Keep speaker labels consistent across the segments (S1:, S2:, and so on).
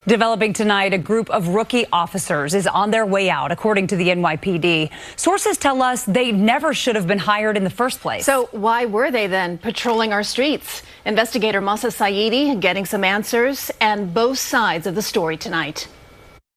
S1: Developing tonight, a group of rookie officers is on their way out, according to the NYPD. Sources tell us they never should have been hired in the first place.
S2: So why were they then patrolling our streets? Investigator Masa Saidi getting some answers and both sides of the story tonight.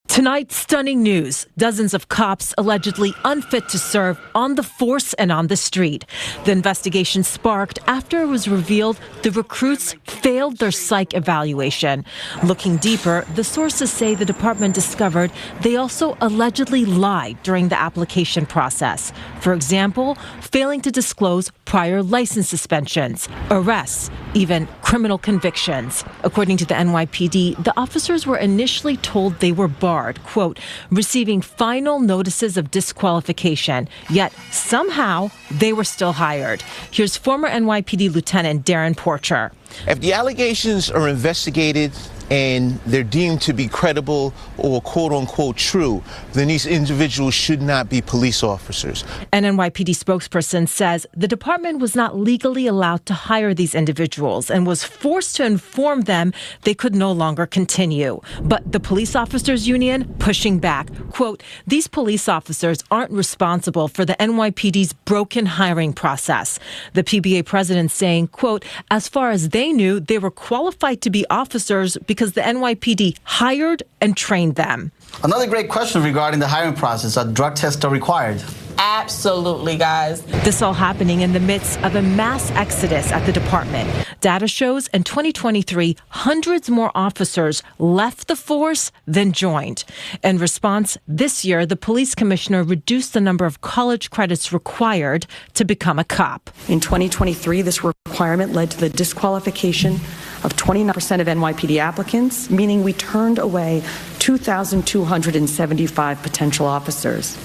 S3: Tonight, stunning news. Dozens of cops allegedly unfit to serve on the force and on the street. The investigation sparked after it was revealed the recruits failed their psych evaluation. Looking deeper, the sources say the department discovered they also allegedly lied during the application process. For example, failing to disclose prior license suspensions, arrests, even criminal convictions. According to the NYPD, the officers were initially told they were barred, quote, receiving final notices of disqualification, yet somehow they were still hired. Here's former NYPD Lieutenant Darren Porcher.
S4: If the allegations are investigated and they're deemed to be credible or quote unquote true, then these individuals should not be police officers.
S3: An NYPD spokesperson says the department was not legally allowed to hire these individuals and was forced to inform them they could no longer continue. But the police officers union pushing back. Quote, these police officers aren't responsible for the NYPD's broken hiring process. The PBA president saying, quote, as far as they knew, they were qualified to be officers because the NYPD hired and trained them.
S5: Another great question regarding the hiring process. Are drug tests still required?
S6: Absolutely, guys.
S3: This all happening in the midst of a mass exodus at the department. Data shows in 2023, hundreds more officers left the force than joined. In response, this year, the police commissioner reduced the number of college credits required to become a cop.
S7: In 2023, this requirement led to the disqualification of 29% of NYPD applicants, meaning we turned away 2,275 potential officers.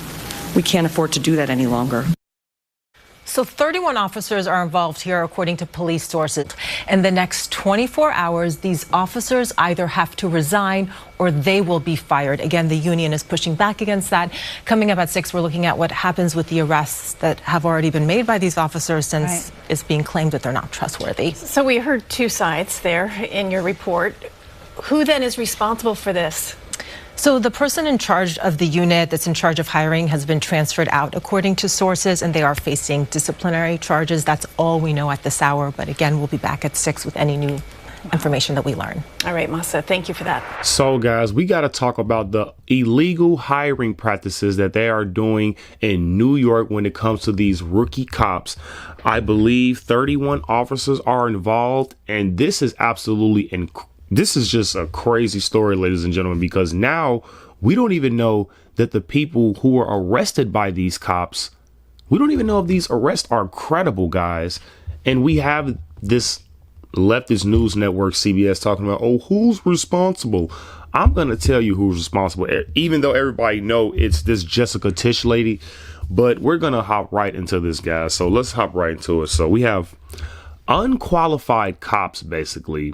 S7: We can't afford to do that any longer.
S3: So 31 officers are involved here, according to police sources. In the next 24 hours, these officers either have to resign or they will be fired. Again, the union is pushing back against that. Coming up at 6, we're looking at what happens with the arrests that have already been made by these officers since it's being claimed that they're not trustworthy.
S2: So we heard two sides there in your report. Who then is responsible for this?
S3: So the person in charge of the unit that's in charge of hiring has been transferred out, according to sources, and they are facing disciplinary charges. That's all we know at this hour. But again, we'll be back at 6 with any new information that we learn.
S2: All right, Masa, thank you for that.
S8: So, guys, we got to talk about the illegal hiring practices that they are doing in New York when it comes to these rookie cops. I believe 31 officers are involved, and this is absolutely incredible. This is just a crazy story, ladies and gentlemen, because now we don't even know that the people who were arrested by these cops, we don't even know if these arrests are credible, guys. And we have this leftist news network, CBS, talking about, oh, who's responsible? I'm going to tell you who's responsible, even though everybody know it's this Jessica Tisch lady. But we're going to hop right into this, guys. So let's hop right into it. So we have unqualified cops, basically,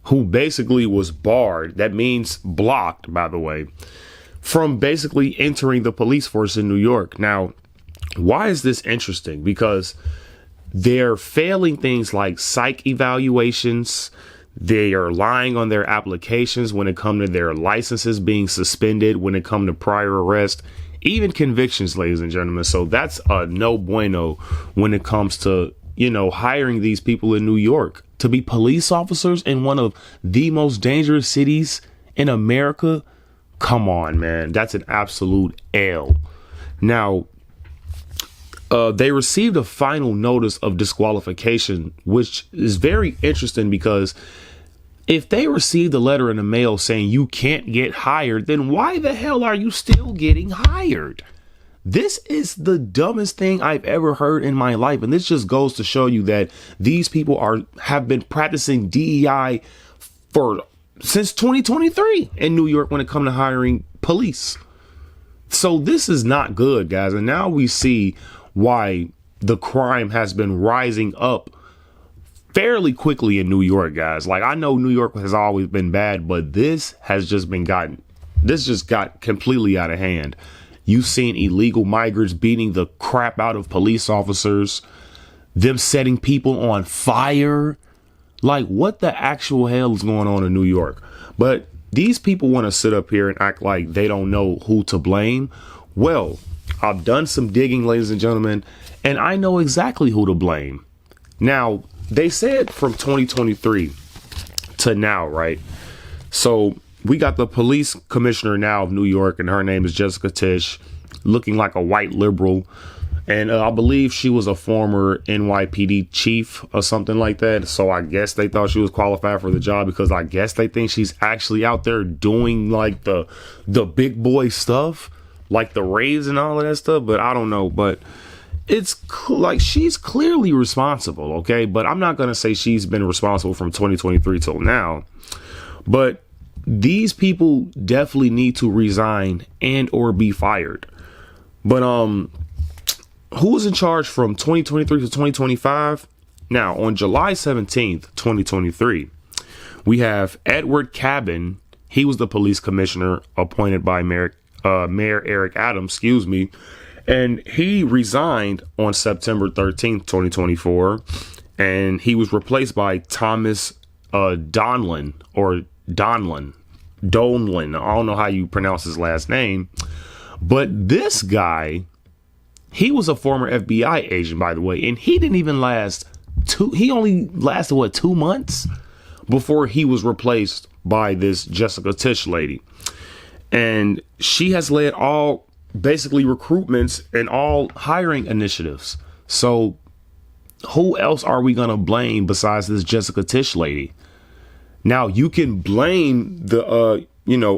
S8: who basically was barred, that means blocked, by the way, from basically entering the police force in New York. Now, why is this interesting? Because they're failing things like psych evaluations. They are lying on their applications when it comes to their licenses being suspended, when it comes to prior arrest, even convictions, ladies and gentlemen. So that's a no bueno when it comes to, hiring these people in New York to be police officers in one of the most dangerous cities in America. Come on, man. That's an absolute L. Now, they received a final notice of disqualification, which is very interesting because if they received a letter in the mail saying you can't get hired, then why the hell are you still getting hired? This is the dumbest thing I've ever heard in my life. And this just goes to show you that these people have been practicing DEI since 2023 in New York when it comes to hiring police. So this is not good, guys. And now we see why the crime has been rising up fairly quickly in New York, guys. Like, I know New York has always been bad, but this just got completely out of hand. You've seen illegal migrants beating the crap out of police officers, them setting people on fire. Like, what the actual hell is going on in New York? But these people want to sit up here and act like they don't know who to blame. Well, I've done some digging, ladies and gentlemen, and I know exactly who to blame. Now, they said from 2023 to now, right? So we got the police commissioner now of New York, and her name is Jessica Tisch, looking like a white liberal. And I believe she was a former NYPD chief or something like that. So I guess they thought she was qualified for the job because I guess they think she's actually out there doing like the big boy stuff, like the raids and all of that stuff. But I don't know. But it's like she's clearly responsible. OK, but I'm not going to say she's been responsible from 2023 till now. But these people definitely need to resign and or be fired. But who was in charge from 2023 to 2025? Now, on July 17th, 2023, we have Edward Cabin. He was the police commissioner appointed by Mayor Eric Adams, and he resigned on September 13th, 2024, and he was replaced by Thomas Donlin. I don't know how you pronounce his last name, but this guy, he was a former FBI agent, by the way, and he didn't even last he only lasted 2 months before he was replaced by this Jessica Tisch lady. And she has led all basically recruitments and all hiring initiatives. So who else are we going to blame besides this Jessica Tisch lady? Now you can blame the,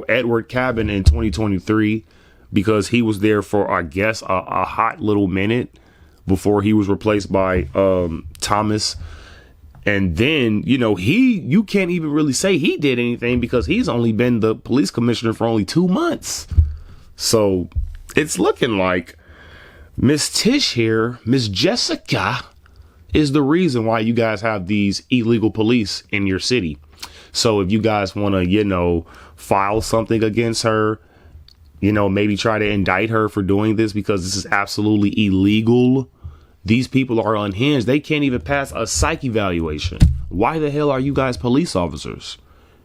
S8: Edward Cabin in 2023 because he was there for, I guess, a hot little minute before he was replaced by Thomas. And then, you can't even really say he did anything because he's only been the police commissioner for only 2 months. So it's looking like Miss Tisch here, Miss Jessica, is the reason why you guys have these illegal police in your city. So if you guys want to, file something against her, maybe try to indict her for doing this because this is absolutely illegal. These people are unhinged. They can't even pass a psych evaluation. Why the hell are you guys police officers?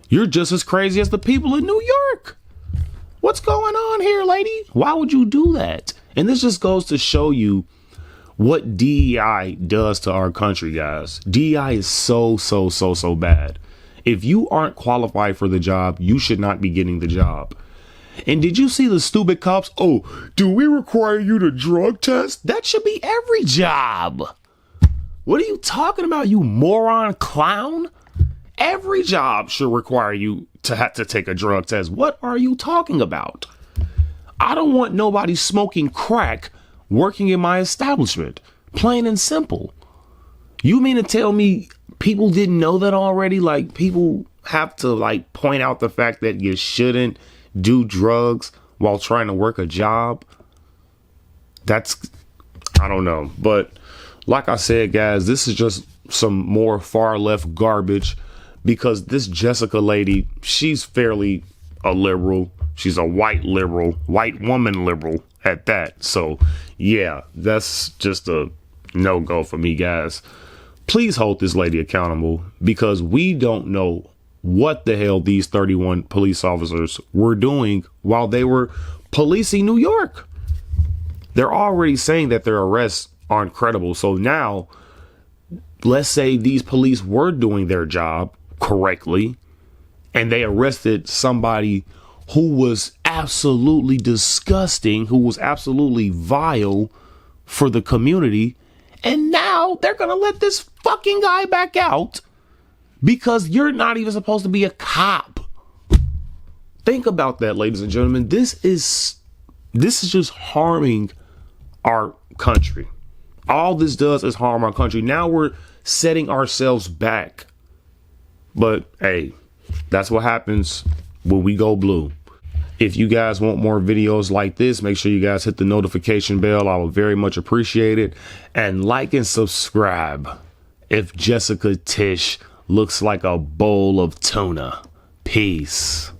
S8: You're just as crazy as the people in New York. What's going on here, lady? Why would you do that? And this just goes to show you what DEI does to our country, guys. DEI is so bad. If you aren't qualified for the job, you should not be getting the job. And did you see the stupid cops? Oh, do we require you to drug test? That should be every job. What are you talking about, you moron clown? Every job should require you to have to take a drug test. What are you talking about? I don't want nobody smoking crack working in my establishment. Plain and simple. You mean to tell me people didn't know that already? Like, people have to point out the fact that you shouldn't do drugs while trying to work a job? I don't know. But like I said, guys, this is just some more far left garbage because this Jessica lady, she's fairly a liberal. She's a white liberal, white woman liberal at that. So yeah, that's just a no-go for me, guys. Please hold this lady accountable because we don't know what the hell these 31 police officers were doing while they were policing New York. They're already saying that their arrests aren't credible. So now, let's say these police were doing their job correctly and they arrested somebody who was absolutely disgusting, who was absolutely vile for the community. And now they're going to let this fucking guy back out because you're not even supposed to be a cop. Think about that, ladies and gentlemen. This is just harming our country. All this does is harm our country. Now we're setting ourselves back. But hey, that's what happens when we go blue. If you guys want more videos like this, make sure you guys hit the notification bell. I would very much appreciate it. And like and subscribe if Jessica Tisch looks like a bowl of tuna. Peace.